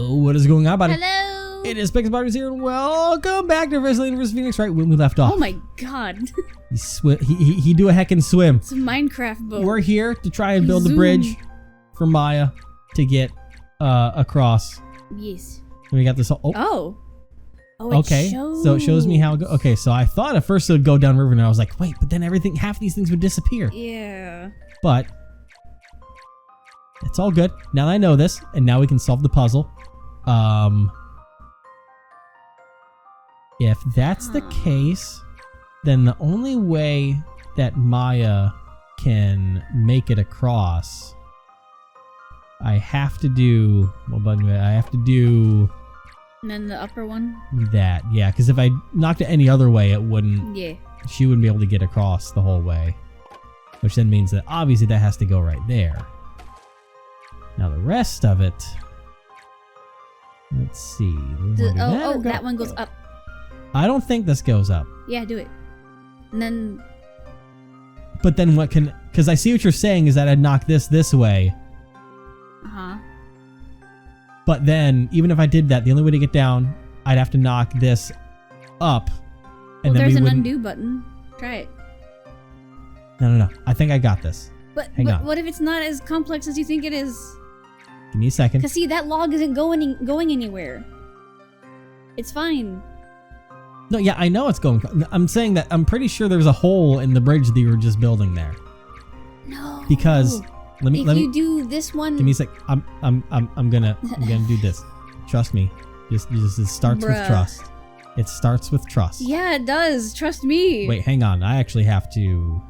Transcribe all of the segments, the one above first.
What is going on, buddy? Hello. It is Pix Barters here, and welcome back to Layton and Maya. Right when we left off. Oh my god. He do a heckin' swim. It's a Minecraft boat. We're here to try and build a bridge for Maya to get across. Yes. And we got this whole. Oh, okay. So it shows me how it goes. Okay, so I thought at first it would go down river, and I was like, wait, but then half these things would disappear. Yeah. But it's all good. Now that I know this, and now we can solve the puzzle. If that's the case, then the only way that Maya can make it across, I have to do. What button? I have to do. And then the upper one? That, yeah, because if I knocked it any other way, it wouldn't. Yeah. She wouldn't be able to get across the whole way. Which then means that obviously that has to go right there. Now the rest of it. Let's see. That one goes up. I don't think this goes up. Yeah, do it. And then. But then what can. Because I see what you're saying is that I'd knock this way. Uh huh. But then, even if I did that, the only way to get down, I'd have to knock this up. And then there's an undo button. Try it. No. I think I got this. But Hang on. What if it's not as complex as you think it is? Give me a second. Because see, that log isn't going anywhere. It's fine. No, yeah, I know it's going. I'm saying that I'm pretty sure there's a hole in the bridge that you were just building there. No. Because let me do this one. Give me a sec. I'm gonna do this. Trust me. Just it starts with trust. It starts with trust. Yeah, it does. Trust me. Wait, hang on. I actually have to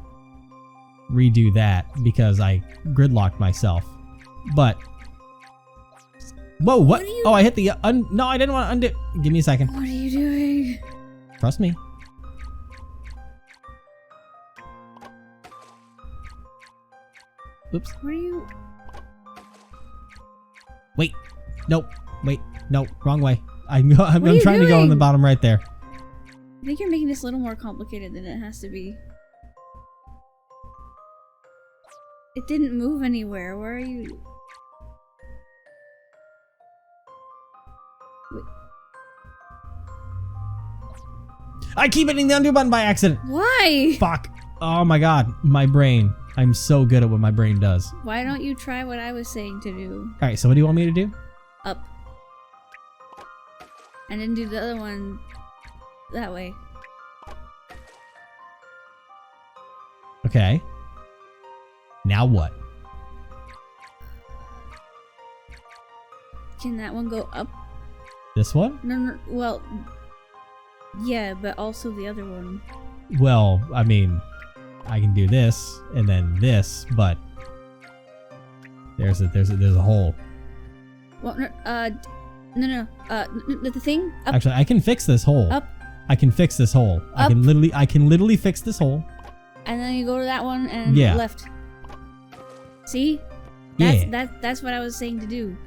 redo that because I gridlocked myself. But whoa, what? Oh, I hit the no, I didn't want to undo. Give me a second. What are you doing? Trust me. Oops. What are you? Wait. Nope. Wait. No. Wrong way. I'm trying to go in the bottom right there. I think you're making this a little more complicated than it has to be. It didn't move anywhere. Where are you? Wait. I keep hitting the undo button by accident. Why? Fuck. Oh my god. My brain. I'm so good at what my brain does. Why don't you try what I was saying to do? Alright, so what do you want me to do? Up. And then do the other one that way. Okay. Now what? Can that one go up? This one? No, well, yeah, but also the other one. Well, I mean, I can do this and then this, but there's a hole. Well, no. The thing up. Actually, I can fix this hole. Up. I can fix this hole. Up. I can literally fix this hole. And then you go to that one and left. See? That's what I was saying to do.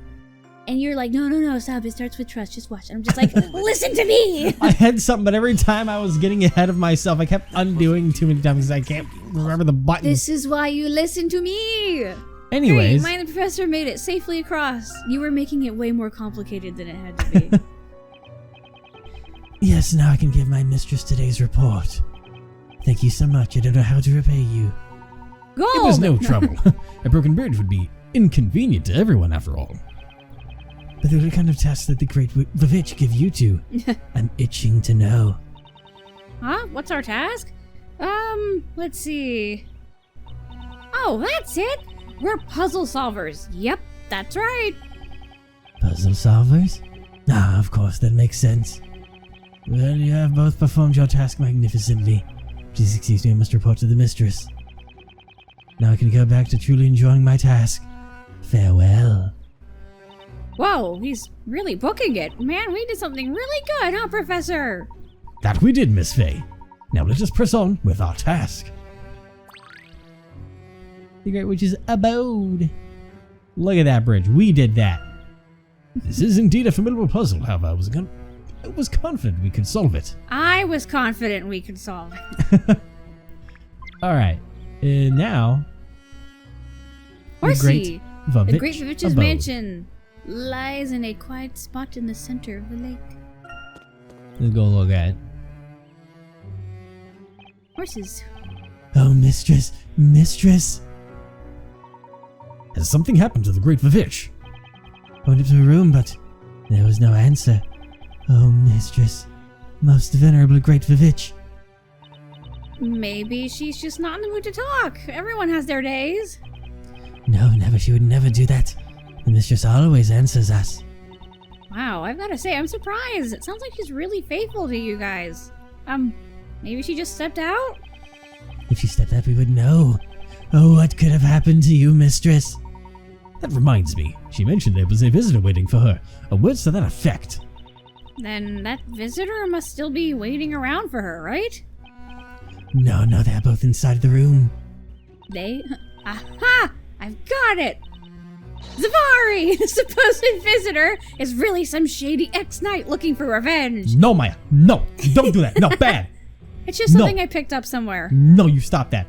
And you're like, no, stop. It starts with trust. Just watch. And I'm just like, listen to me. I had something, but every time I was getting ahead of myself, I kept undoing too many times because I can't remember the button. This is why you listen to me. Anyways. Hey, my professor made it safely across. You were making it way more complicated than it had to be. Yes, now I can give my mistress today's report. Thank you so much. I don't know how to repay you. Gold! It was no trouble. A broken bridge would be inconvenient to everyone after all. But what kind of task did the Great VVitch give you two? I'm itching to know. Huh? What's our task? Let's see. Oh, that's it! We're puzzle solvers. Yep, that's right. Puzzle solvers? Ah, of course, that makes sense. Well, you have both performed your task magnificently. Please excuse me, I must report to the mistress. Now I can go back to truly enjoying my task. Farewell. Whoa, he's really booking it. Man, we did something really good, huh, Professor? That we did, Miss Faye. Now let us press on with our task. The Great Witch's abode. Look at that bridge. We did that. This is indeed a formidable puzzle, however, I was confident we could solve it. I was confident we could solve it. Alright. And now... Horsey! The Great VVitch's mansion. lies in a quiet spot in the center of the lake. Let's go look at it. Horses. Oh, mistress, mistress. Has something happened to the Great VVitch? I went up to her room, but there was no answer. Oh, mistress, most venerable Great VVitch. Maybe she's just not in the mood to talk. Everyone has their days. No, never. She would never do that. The mistress always answers us. Wow, I've got to say, I'm surprised. It sounds like she's really faithful to you guys. Maybe she just stepped out? If she stepped out, we would know. Oh, what could have happened to you, mistress? That reminds me, she mentioned there was a visitor waiting for her. A words to that effect. Then that visitor must still be waiting around for her, right? No, they're both inside the room. They? Aha! I've got it! Zavari, the supposed visitor, is really some shady ex-knight looking for revenge. No, Maya, no! Don't do that! No, bad! It's just something I picked up somewhere. No, you stop that.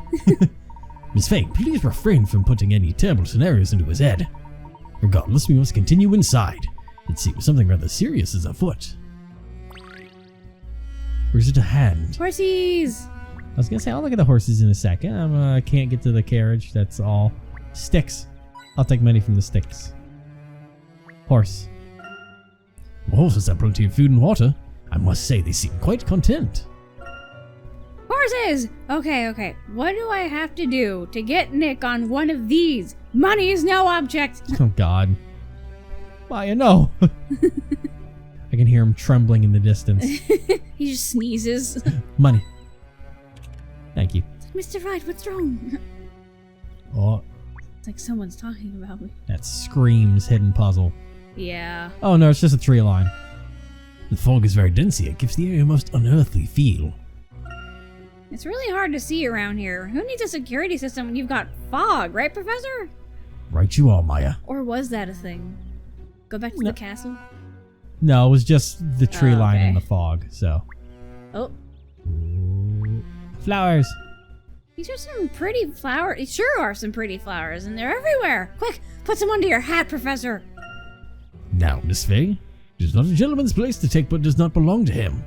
Miss Faye, please refrain from putting any terrible scenarios into his head. Regardless, we must continue inside. It seems something rather serious is afoot. Or is it a hand? Horsies! I was gonna say, I'll look at the horses in a second. I can't get to the carriage, that's all. Sticks. I'll take money from the sticks. Horse. The horses have plenty of food and water. I must say they seem quite content. Horses! Okay. What do I have to do to get Nick on one of these? Money is no object. Oh, God. Maya, no. I can hear him trembling in the distance. He just sneezes. Money. Thank you. Mr. Wright, what's wrong? Oh, It's like someone's talking about me. that screams hidden puzzle. Yeah. Oh, no, it's just a tree line. The fog is very dense here. It gives the area a most unearthly feel. It's really hard to see around here. Who needs a security system when you've got fog, right, Professor? Right you are, Maya. Or was that a thing? Go back to the castle? No, it was just the tree line okay. and the fog, so. Oh. Flowers. These are some pretty flowers. These sure are some pretty flowers, and they're everywhere. Quick, put some under your hat, Professor. Now, Miss Faye, it is not a gentleman's place to take what does not belong to him.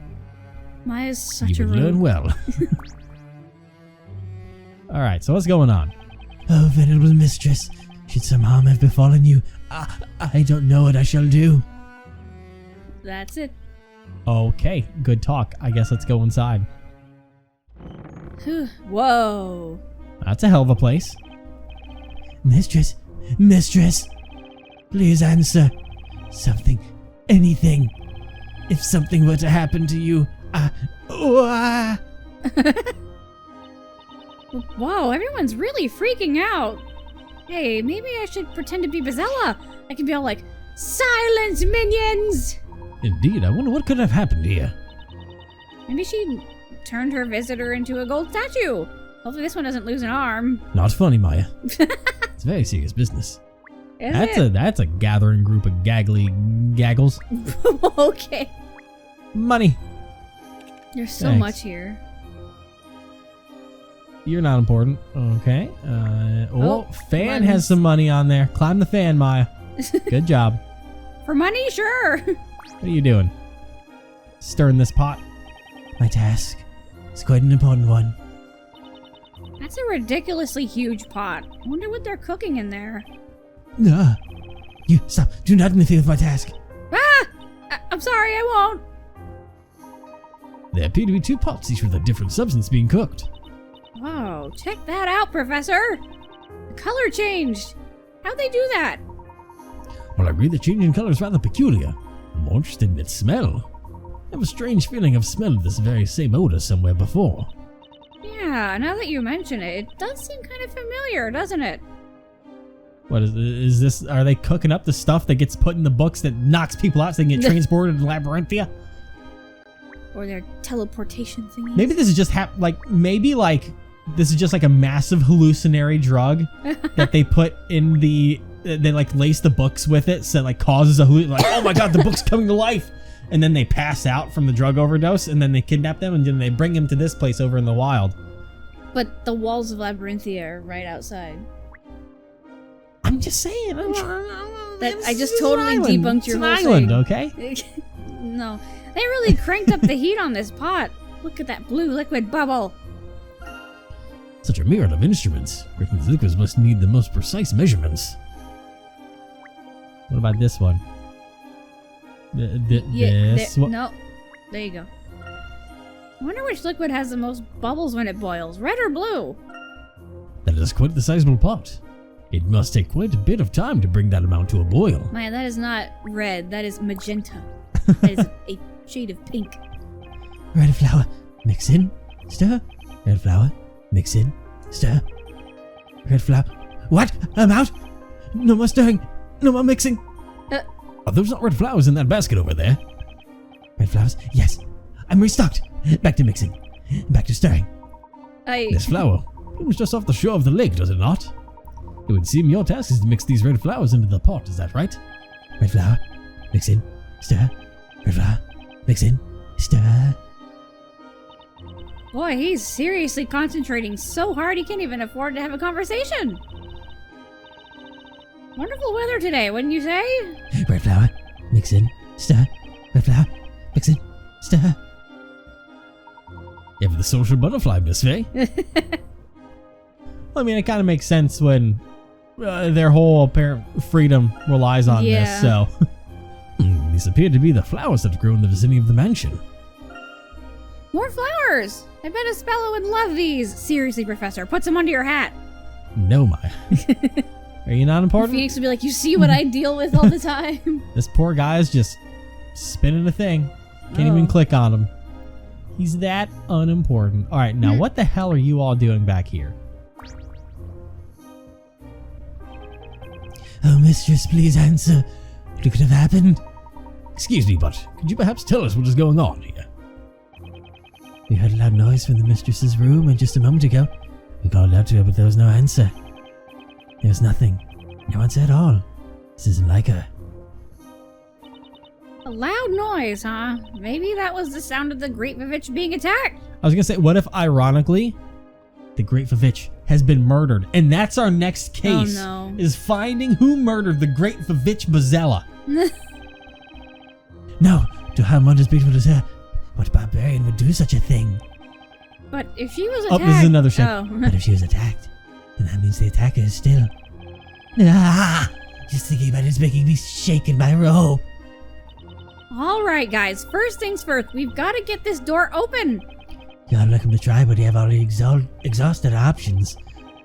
Maya's such You a would learn well. Alright, so what's going on? Oh, venerable mistress, should some harm have befallen you, I don't know what I shall do. That's it. Okay, good talk. I guess let's go inside. Whoa. That's a hell of a place. Mistress, please answer. Something, anything. If something were to happen to you, Whoa, everyone's really freaking out. Hey, maybe I should pretend to be Bazella. I can be all like, silence, minions! Indeed, I wonder what could have happened here. Maybe she turned her visitor into a gold statue. Hopefully this one doesn't lose an arm. Not funny, Maya. It's very serious business. That's a gathering group of gaggly gaggles. Okay. Money. There's so Thanks. much here. You're not important. Okay. Fan lemons. has some money on there. Climb the fan, Maya. Good job. For money, sure. What are you doing? Stirring this pot? my task is quite an important one. That's a ridiculously huge pot. I wonder what they're cooking in there. You stop. Do not interfere with my task. Ah! I'm sorry, I won't. There appear to be two pots, each with a different substance being cooked. Whoa, check that out, Professor. The color changed. How'd they do that? Well, I agree the change in color is rather peculiar. I'm more interested in its smell. I have a strange feeling I've smelled this very same odor somewhere before. Yeah, now that you mention it, it does seem kind of familiar, doesn't it? What is this? Are they cooking up the stuff that gets put in the books that knocks people out so they can get transported to Labyrinthia? Or their teleportation thingies? Maybe this is just this is just like a massive hallucinatory drug that they put in the. They like lace the books with it, so it like causes a like, oh my god, the book's coming to life, and then they pass out from the drug overdose, and then they kidnap them, and then they bring them to this place over in the wild. But the walls of Labyrinthia are right outside. I'm just saying. I just totally debunked your whole island, thing. Okay? No. They really cranked up the heat on this pot. Look at that blue liquid bubble. Such a myriad of instruments. Griffin's liquids must need the most precise measurements. What about this one? This one? No. There you go. I wonder which liquid has the most bubbles when it boils. Red or blue? That is quite the sizable pot. It must take quite a bit of time to bring that amount to a boil. Maya, that is not red. That is magenta. That is a shade of pink. Red flour, mix in, stir. Red flour, mix in, stir. Red flour. What? I'm out. No more stirring. No more mixing. Are those not red flowers in that basket over there? Red flowers? Yes. I'm restocked. Back to mixing. Back to stirring. This flour blooms just off the shore of the lake, does it not? It would seem your task is to mix these red flowers into the pot, is that right? Red flour, mix in, stir. Red flour, mix in, stir. Boy, he's seriously concentrating so hard he can't even afford to have a conversation. Wonderful weather today, wouldn't you say? Red flour, mix in, stir. Red flour, mix in, stir. Ever the social butterfly, Miss Faye? Well, I mean, it kind of makes sense when their whole apparent freedom relies on this, so. These appear to be the flowers that grow in the vicinity of the mansion. More flowers! I bet Espello would love these. Seriously, Professor, put some under your hat. No, Maya. Are you not important? Phoenix would be like, you see what I deal with all the time? This poor guy is just spinning a thing. Can't even click on him. He's that unimportant. All right, now what the hell are you all doing back here? Oh, mistress, please answer. What could have happened? Excuse me, but could you perhaps tell us what is going on here? We heard a loud noise from the mistress's room, and just a moment ago, we called out to her, but there was no answer. There was nothing. No answer at all. This isn't like her. A loud noise, huh? Maybe that was the sound of the Great VVitch being attacked. I was going to say, what if, ironically, the Great VVitch has been murdered? And that's our next case, is finding who murdered the Great VVitch Bazella. No, to harm one as beautiful as her. What barbarian would do such a thing? But if she was attacked... Oh, this is another ship. But if she was attacked, then that means the attacker is still... Ah! Just thinking about it is making me shake in my robe. All right, guys. First things first. We've got to get this door open. You're welcome to try, but you have already exhausted our options.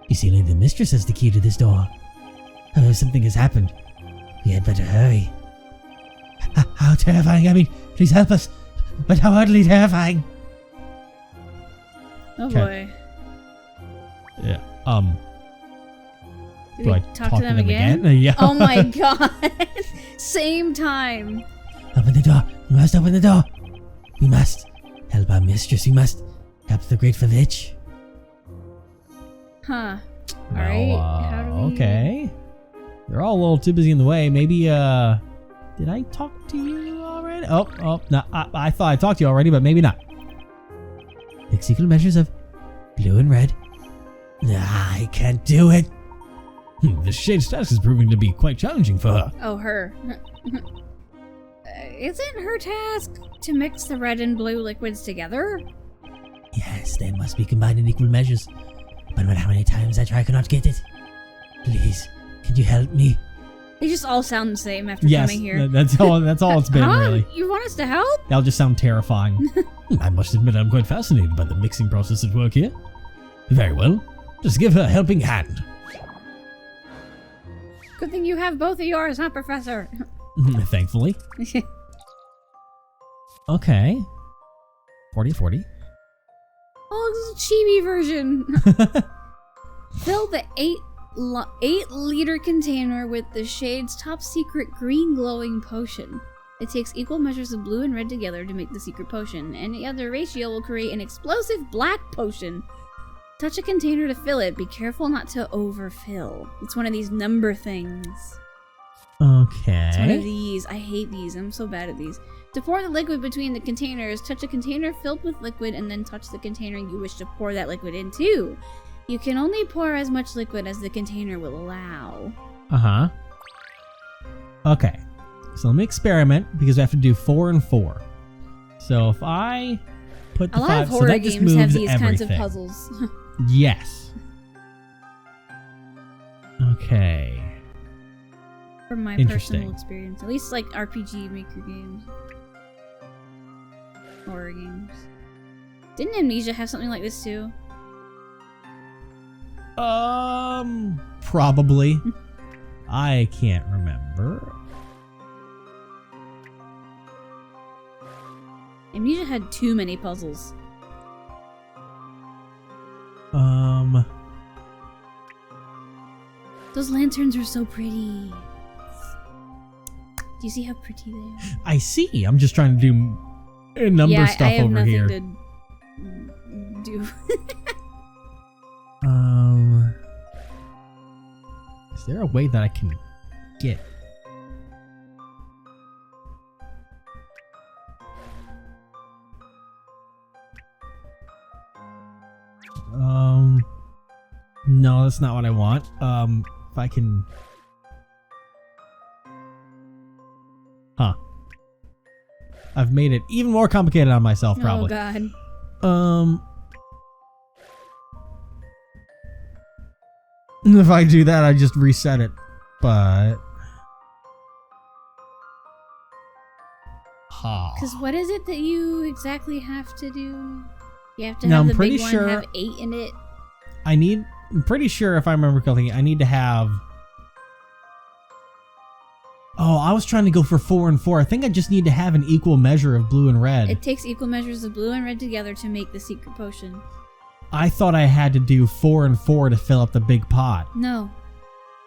You see, only the mistress has the key to this door. Oh, something has happened. We had better hurry. How terrifying. I mean, please help us. But how utterly terrifying. Oh, boy. Yeah, Do we talk to them again? Yeah. Oh my god. Same time. Open the door. We must open the door. We must help our mistress. We must help the Great VVitch. Huh. Well, Alright. How do we... Okay. They're all a little too busy in the way. Maybe, did I talk to you already? Oh, no. I thought I talked to you already, but maybe not. Take secret measures of blue and red. I can't do it. This shade's task is proving to be quite challenging for her. Oh, her. Isn't her task to mix the red and blue liquids together? Yes, they must be combined in equal measures. But no matter how many times I try, I cannot get it. Please, can you help me? They just all sound the same after Yes, coming here. that's all it's been, really. You want us to help? That'll just sound terrifying. I must admit I'm quite fascinated by the mixing process at work here. Very well. Just give her a helping hand. Good thing you have both of yours, huh, Professor? Thankfully. Okay. 40-40. Oh, this is a chibi version. Fill the 8-liter container with the shade's top secret green glowing potion. It takes equal measures of blue and red together to make the secret potion. Any other ratio will create an explosive black potion. Touch a container to fill it. Be careful not to overfill. It's one of these number things. Okay. It's one of these. I hate these. I'm so bad at these. To pour the liquid between the containers, touch a container filled with liquid and then touch the container you wish to pour that liquid into. You can only pour as much liquid as the container will allow. Uh-huh. Okay. So let me experiment because I have to do 4 and 4. So if I put the 5... A lot of horror games have these kinds of puzzles. Yes. Okay. From my personal experience. At least like RPG Maker games. Horror games. Didn't Amnesia have something like this too? Probably. I can't remember. Amnesia had too many puzzles. Those lanterns are so pretty. Do you see how pretty they are? I see. I'm just trying to do number stuff over here. I have nothing to do. Is there a way that I can get? No, that's not what I want. If I can... Huh. I've made it even more complicated on myself, probably. Oh, God. If I do that, I just reset it. But... Because what is it that you exactly have to do? You have to have the big one have 8 in it. I'm pretty sure if I remember correctly, I need to have... Oh, I was trying to go for 4 and 4. I think I just need to have an equal measure of blue and red. It takes equal measures of blue and red together to make the secret potion. I thought I had to do 4 and 4 to fill up the big pot. No.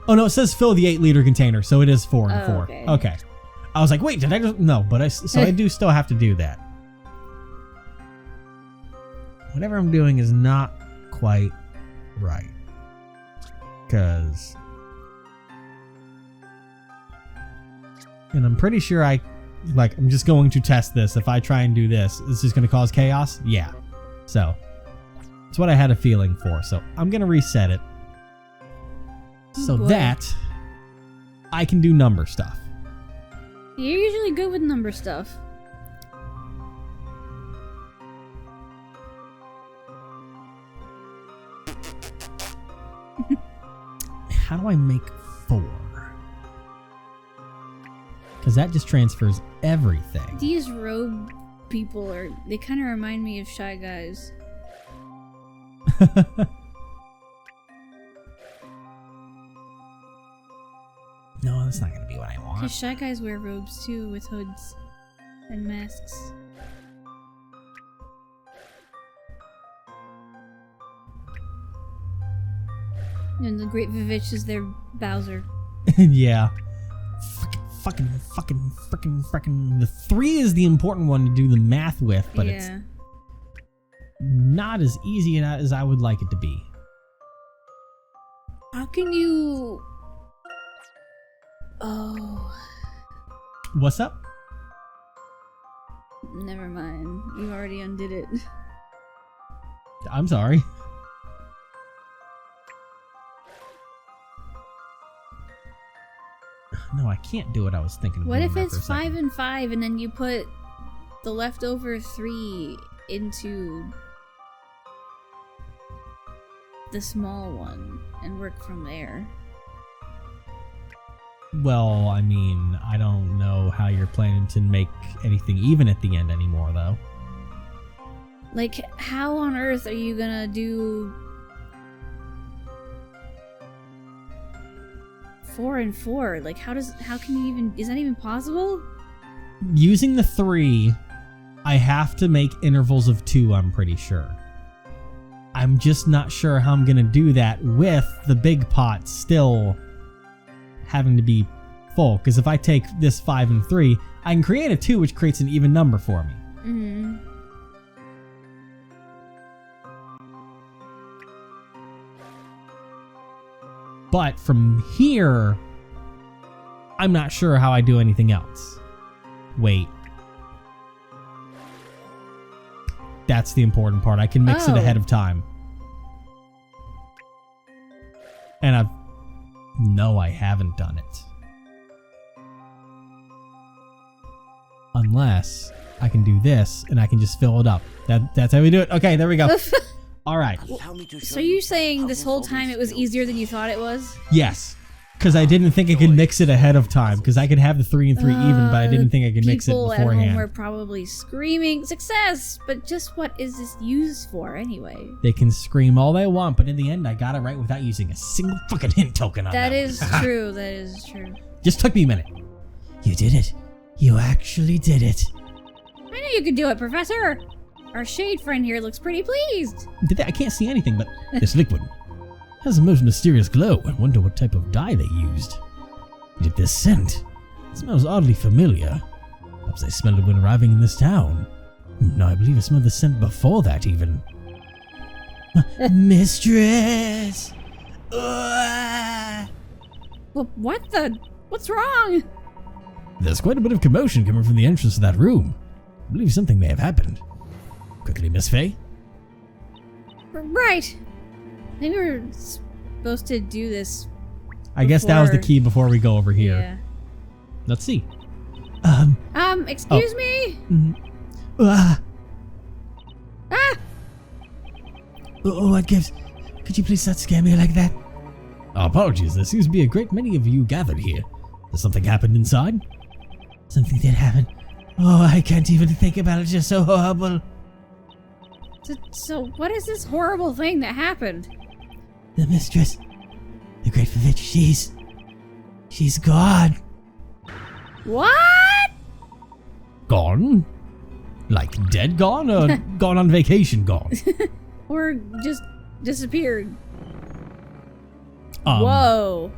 Oh, no, it says fill the 8-liter container, so it is 4 and 4. Okay. Okay. I was like, wait, did I just... No, but I do still have to do that. Whatever I'm doing is not quite right. Because... And I'm pretty sure I'm just going to test this. If I try and do this, is this going to cause chaos? Yeah. So, it's what I had a feeling for. So, I'm going to reset it. So that I can do number stuff. You're usually good with number stuff. How do I make 4? Because that just transfers everything. These rogue people they kind of remind me of Shy Guys. No, that's not going to be what I want. Because Shy Guys wear robes too, with hoods and masks. And the Great VVitch is their Bowser. Yeah. Fucking. The 3 is the important one to do the math with, but it's not as easy as I would like it to be. How can you... Oh. What's up? Never mind. You already undid it. I'm sorry. No, I can't do what I was thinking of. What if it's 5 and 5 and then you put the leftover 3 into the small one and work from there? Well, I mean, I don't know how you're planning to make anything even at the end anymore, though. Like, how on earth are you gonna do 4 and 4? Like, how can you even... Is that even possible? Using the 3, I have to make intervals of 2, I'm pretty sure. I'm just not sure how I'm gonna do that with the big pot still having to be full. Because if I take this 5 and 3, I can create a 2, which creates an even number for me. Mm-hmm. But from here, I'm not sure how I do anything else. Wait. That's the important part. I can mix it ahead of time. And No, I haven't done it. Unless I can do this and I can just fill it up. That's how we do it. Okay, there we go. All right. So you're saying this whole time it was easier than you thought it was? Yes. Because I didn't think I could mix it ahead of time. Because I could have the 3 and 3 even, but I didn't think I could mix it beforehand. People at home were probably screaming, success! But just what is this used for anyway? They can scream all they want, but in the end, I got it right without using a single fucking hint token on that. That is true, that is true. Just took me a minute. You did it. You actually did it. I knew you could do it, Professor! Our shade friend here looks pretty pleased. I can't see anything, but this liquid has a most mysterious glow. I wonder what type of dye they used. Yet this scent smells oddly familiar. Perhaps I smelled it when arriving in this town. No, I believe I smelled the scent before that even. Mistress! Well, what's wrong? There's quite a bit of commotion coming from the entrance to that room. I believe something may have happened. Quickly, Miss Faye. Right. I think we were supposed to do this. I guess that was the key before we go over here. Yeah. Let's see. Excuse me? What gives? Could you please not scare me like that? Apologies, there seems to be a great many of you gathered here. Has something happened inside? Something did happen. Oh, I can't even think about it. It's just so horrible. So what is this horrible thing that happened? The mistress, the Great VVitch, she's gone. What? Gone? Like dead gone or gone on vacation gone? Or just disappeared. Oh, Whoa.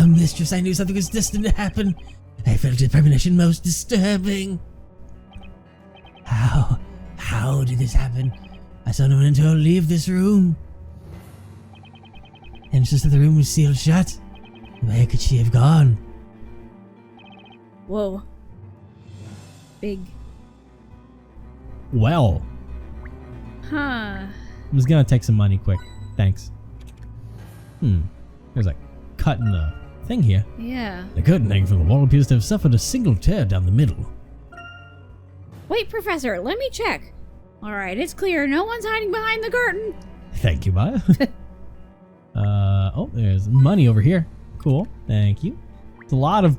mistress, I knew something was destined to happen. I felt a premonition most disturbing. How did this happen? I saw no one until leave this room. And it's just that the room was sealed shut. Where could she have gone? Whoa. Big. Well. Huh. I'm just gonna take some money quick. Thanks. There's a cut in the thing here. Yeah. The curtain hanging from the wall appears to have suffered a single tear down the middle. Wait, Professor, let me check. Alright, it's clear. No one's hiding behind the curtain. Thank you, Maya. Oh, there's money over here. Cool. Thank you. It's a lot of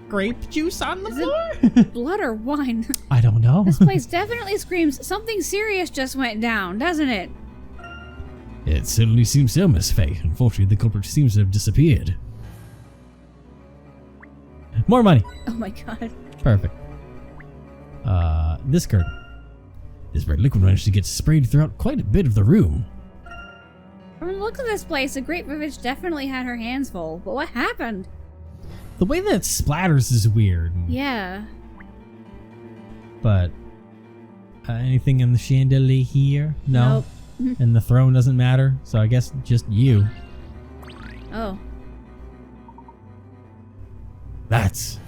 grape juice on the floor. Blood or wine? I don't know. This place definitely screams something serious just went down, doesn't it? It certainly seems so, Miss Faye. Unfortunately, the culprit seems to have disappeared. More money. Oh my god. Perfect. This curtain. This red liquid managed to get sprayed throughout quite a bit of the room. From the look of this place, the Great VVitch definitely had her hands full. But what happened? The way that it splatters is weird. Yeah. But anything in the chandelier here? No. Nope. And the throne doesn't matter, so I guess just you. Oh. That's...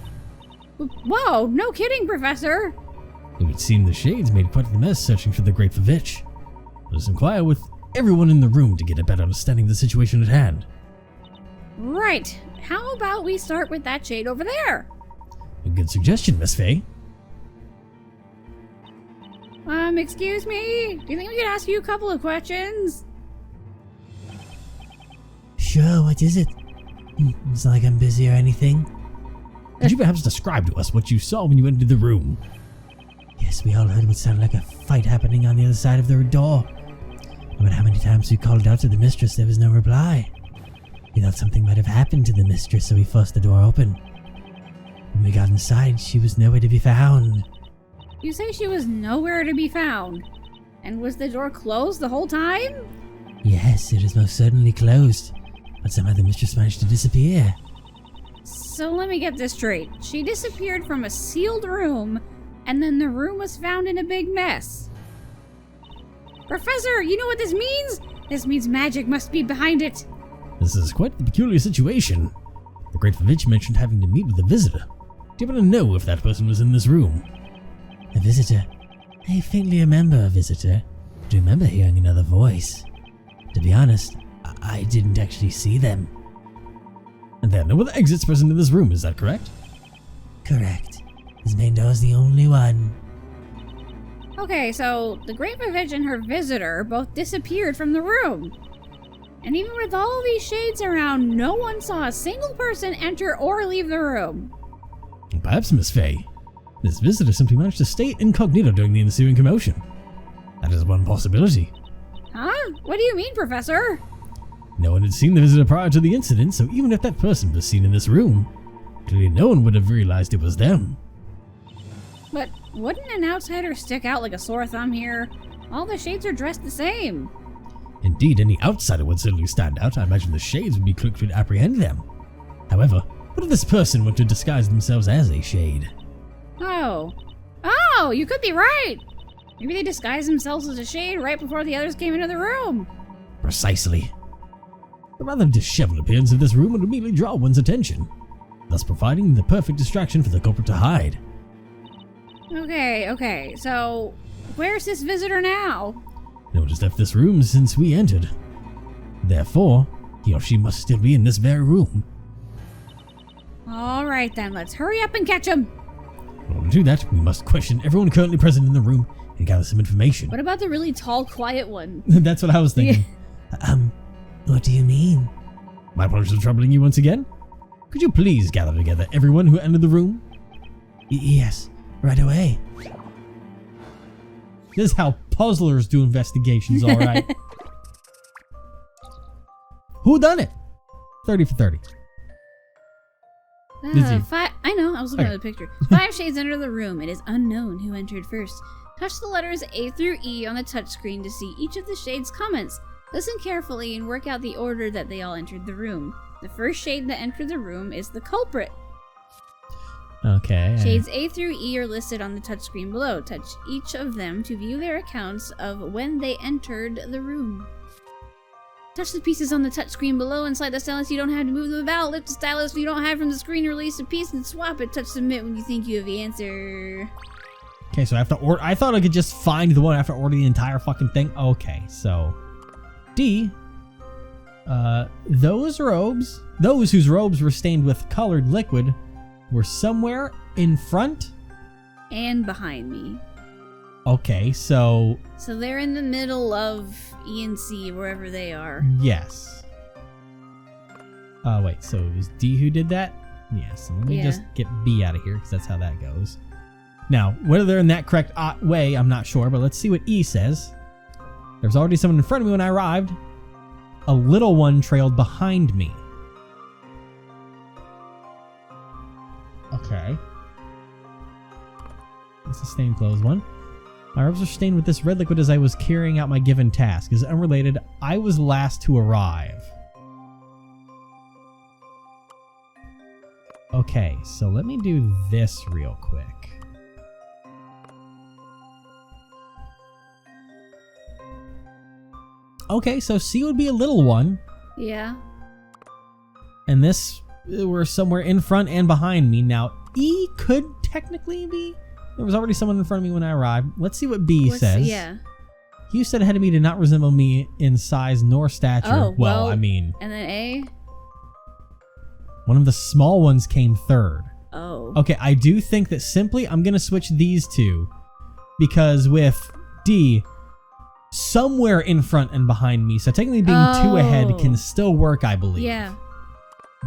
Whoa, no kidding, Professor. It would seem the shades made quite the mess searching for the Great VVitch. Let us inquire with everyone in the room to get a better understanding of the situation at hand. Right. How about we start with that shade over there? A good suggestion, Miss Faye. Excuse me? Do you think we could ask you a couple of questions? Sure, what is it? It's not like I'm busy or anything. Could you perhaps describe to us what you saw when you entered the room? Yes, we all heard what sounded like a fight happening on the other side of the door. No matter how many times we called out to the mistress, there was no reply. We thought something might have happened to the mistress, so we forced the door open. When we got inside, she was nowhere to be found. You say she was nowhere to be found. And was the door closed the whole time? Yes, it is most certainly closed. But somehow the mistress managed to disappear. So let me get this straight. She disappeared from a sealed room, and then the room was found in a big mess. Professor, you know what this means? This means magic must be behind it. This is quite a peculiar situation. The Great VVitch mentioned having to meet with a visitor. Do you happen to know if that person was in this room? A visitor? I faintly remember a visitor. I remember hearing another voice. To be honest, I didn't actually see them. And there are no other exits present in this room, is that correct? Correct. This main door is the only one. Okay, so the Great VVitch and her visitor both disappeared from the room. And even with all these shades around, no one saw a single person enter or leave the room. Perhaps, Miss Faye, this visitor simply managed to stay incognito during the ensuing commotion. That is one possibility. Huh? What do you mean, Professor? No one had seen the visitor prior to the incident, so even if that person was seen in this room, clearly no one would have realized it was them. But wouldn't an outsider stick out like a sore thumb here? All the shades are dressed the same. Indeed, any outsider would certainly stand out. I imagine the shades would be quick to apprehend them. However, what if this person were to disguise themselves as a shade? Oh, you could be right. Maybe they disguised themselves as a shade right before the others came into the room. Precisely. The rather disheveled appearance of this room would immediately draw one's attention, thus providing the perfect distraction for the culprit to hide. Okay, so where's this visitor now? No one has left this room since we entered. Therefore, he or she must still be in this very room. Alright then, let's hurry up and catch him. In order to do that, we must question everyone currently present in the room and gather some information. What about the really tall, quiet one? That's what I was thinking. What do you mean? My apologies for troubling you once again. Could you please gather together everyone who entered the room? Yes, right away. This is how puzzlers do investigations, alright? Who done it? 30 for 30. I know, I was looking at the picture. 5 shades enter the room. It is unknown who entered first. Touch the letters A through E on the touchscreen to see each of the shades' comments. Listen carefully and work out the order that they all entered the room. The first shade that entered the room is the culprit. Okay. Shades A through E are listed on the touchscreen below. Touch each of them to view their accounts of when they entered the room. Touch the pieces on the touchscreen below and slide the stylus. You don't have to move them about. Lift the stylus you don't have from the screen, release a piece and swap it. Touch submit when you think you have the answer. Okay, so I have to order. I thought I could just find the one. I have to order the entire fucking thing. Okay, so D. Those robes, those whose robes were stained with colored liquid, were somewhere in front and behind me. Okay, so they're in the middle of E and C, wherever they are. Yes. Wait, so it was D who did that? Yes. Let me just get B out of here, because that's how that goes. Now, whether they're in that correct way, I'm not sure, but let's see what E says. There was already someone in front of me when I arrived. A little one trailed behind me. Okay. This is a stained clothes one. My robes are stained with this red liquid as I was carrying out my given task. Is unrelated. I was last to arrive. Okay, so let me do this real quick. Okay, so C would be a little one. Yeah. And this, we're somewhere in front and behind me. Now, E could technically be. There was already someone in front of me when I arrived. Let's see what B says. Yeah. You said ahead of me did not resemble me in size nor stature. Oh, well, I mean. And then A? One of the small ones came third. Oh. Okay, I do think that simply I'm going to switch these two. Because with D, somewhere in front and behind me. So technically being 2 ahead can still work, I believe. Yeah.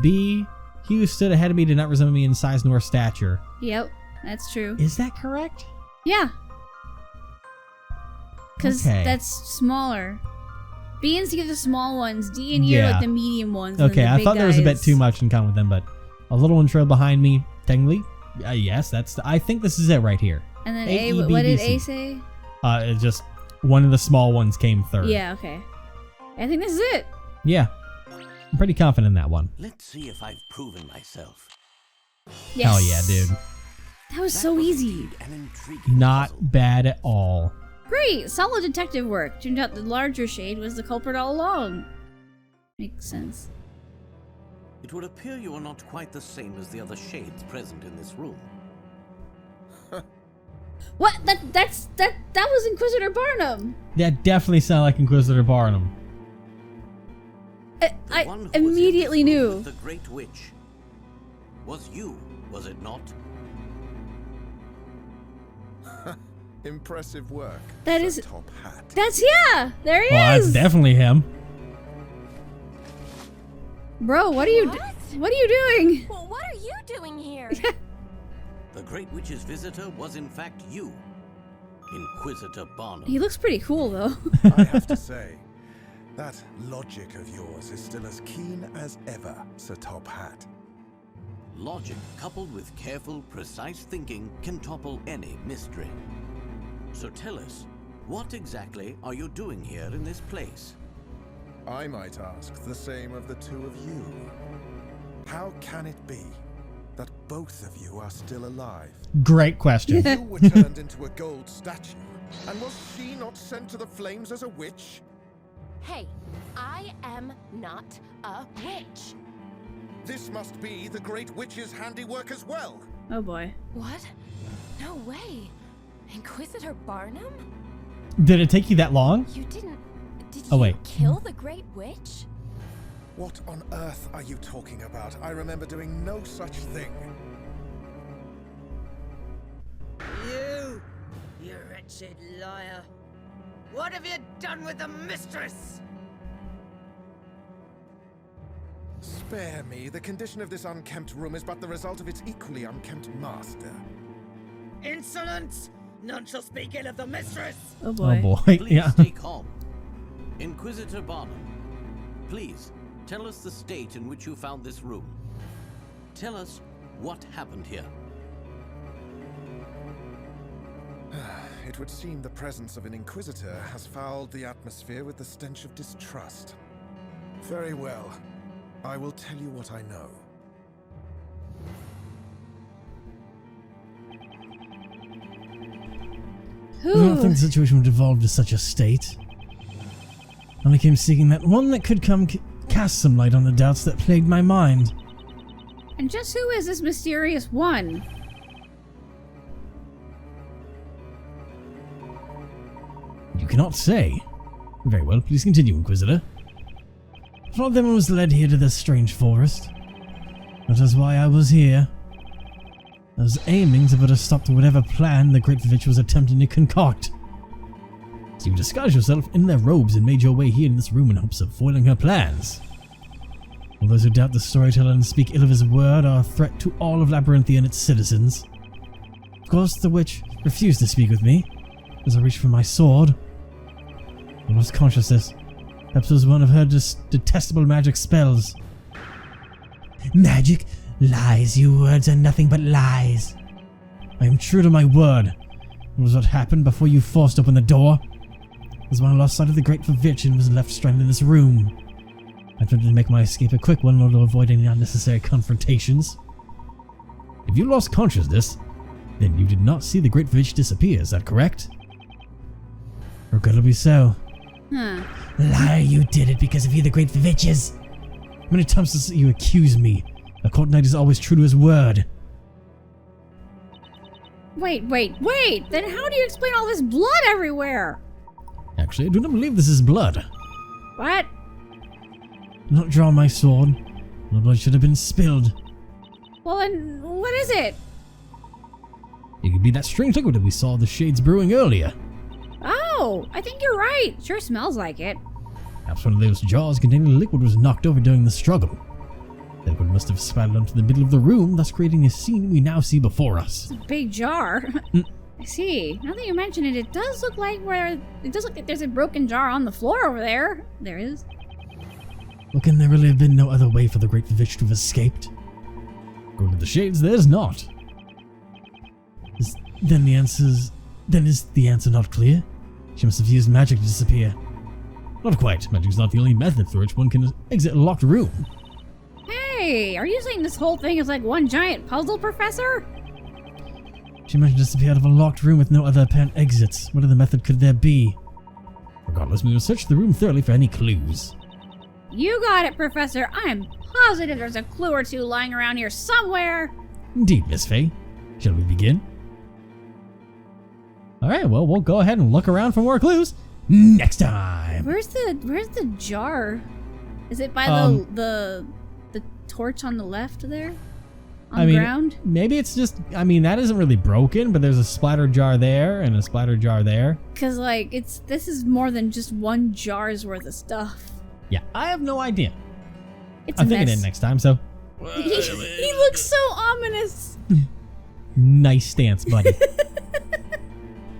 B, he who stood ahead of me did not resemble me in size nor stature. Yep, that's true. Is that correct? Yeah. Because that's smaller. B and C are the small ones. D and E are like the medium ones. Okay, I thought there was a bit too much much in common with them, but a little one trailed behind me. Technically, yes, I think this is it right here. And then A, what did A say? It's just one of the small ones came third. Yeah, okay. I think this is it. Yeah. I'm pretty confident in that one. Let's see if I've proven myself. Yes. Hell yeah, dude. That was so easy. Not bad at all. Great, solid detective work. Turned out the larger shade was the culprit all along. Makes sense. It would appear you are not quite the same as the other shades present in this room. What? That was Inquisitor Barnum. That definitely sounded like Inquisitor Barnum. I one who was immediately in this room knew. with the Great Witch was you, was it not? Impressive work. That Sir is- Top Hat. That's, yeah, there he Well, is. that's definitely him. Bro, what are you doing? Well, what are you doing here? The Great Witch's visitor was in fact you, Inquisitor Barnum. He looks pretty cool, though. I have to say, that logic of yours is still as keen as ever, Sir Top Hat. Logic coupled with careful, precise thinking can topple any mystery. So tell us, what exactly are you doing here in this place? I might ask the same of the two of you. How can it be that both of you are still alive? Great question. You were turned into a gold statue, and was she not sent to the flames as a witch? Hey, I am not a witch. This must be the Great Witch's handiwork as well. Oh boy. What? No way. Inquisitor Barnum? Did it take you that long? You didn't... Did Oh, you wait. kill the Great Witch? What on earth are you talking about? I remember doing no such thing. You wretched liar. What have you done with the mistress? Spare me. The condition of this unkempt room is but the result of its equally unkempt master. Insolence! None shall speak ill of the mistress! Oh boy. Oh boy. Please Yeah. stay calm. Inquisitor Barnum, please tell us the state in which you found this room. Tell us what happened here. It would seem the presence of an Inquisitor has fouled the atmosphere with the stench of distrust. Very well. I will tell you what I know. I don't think the situation would evolve to such a state. I only came seeking that one that could come cast some light on the doubts that plagued my mind. And just who is this mysterious one? You cannot say. Very well, please continue, Inquisitor. Thought then was led here to this strange forest. That is why I was here. I was aiming to put a stop to whatever plan the Great VVitch was attempting to concoct. So you disguised yourself in their robes and made your way here in this room in hopes of foiling her plans. All those who doubt the storyteller and speak ill of his word are a threat to all of Labyrinthia and its citizens. Of course, the witch refused to speak with me as I reached for my sword. I lost consciousness. Perhaps it was one of her detestable magic spells. Magic? Lies, you words are nothing but lies. I am true to my word. It was what happened before you forced open the door. It was when I lost sight of the Great VVitch and was left stranded in this room. I tried to make my escape a quick one in order to avoid any unnecessary confrontations. If you lost consciousness, then you did not see the Great VVitch disappear, is that correct? Regrettably so. Huh. Liar, you did it because of you, the Great VVitches. How many times does you accuse me? A court knight is always true to his word. Wait. Then how do you explain all this blood everywhere? Actually, I do not believe this is blood. What? Do not draw my sword. No blood should have been spilled. Well, then what is it? It could be that strange liquid that we saw the shades brewing earlier. Oh, I think you're right. Sure smells like it. Perhaps one of those jars containing the liquid was knocked over during the struggle. The liquid must have spattered onto the middle of the room, thus creating a scene we now see before us. It's a big jar. I see. Now that you mention it, it does look like there's a broken jar on the floor over there. There is. Well, can there really have been no other way for the Great VVitch to have escaped? According to the shades, there is not. Then is the answer not clear? She must have used magic to disappear. Not quite. Magic is not the only method through which one can exit a locked room. Hey, are you saying this whole thing is like one giant puzzle, Professor? She managed to disappear out of a locked room with no other apparent exits. What other method could there be? Regardless, we will search the room thoroughly for any clues. You got it, Professor. I'm positive there's a clue or two lying around here somewhere. Indeed, Miss Faye. Shall we begin? Alright, well, we'll go ahead and look around for more clues next time. Where's the jar? Is it by the torch on the left there? On the ground? Maybe it's just, that isn't really broken, but there's a splatter jar there and a splatter jar there. Because, like, this is more than just one jar's worth of stuff. Yeah, I have no idea. It's I'll think of it next time, so. He looks so ominous. Nice stance, buddy.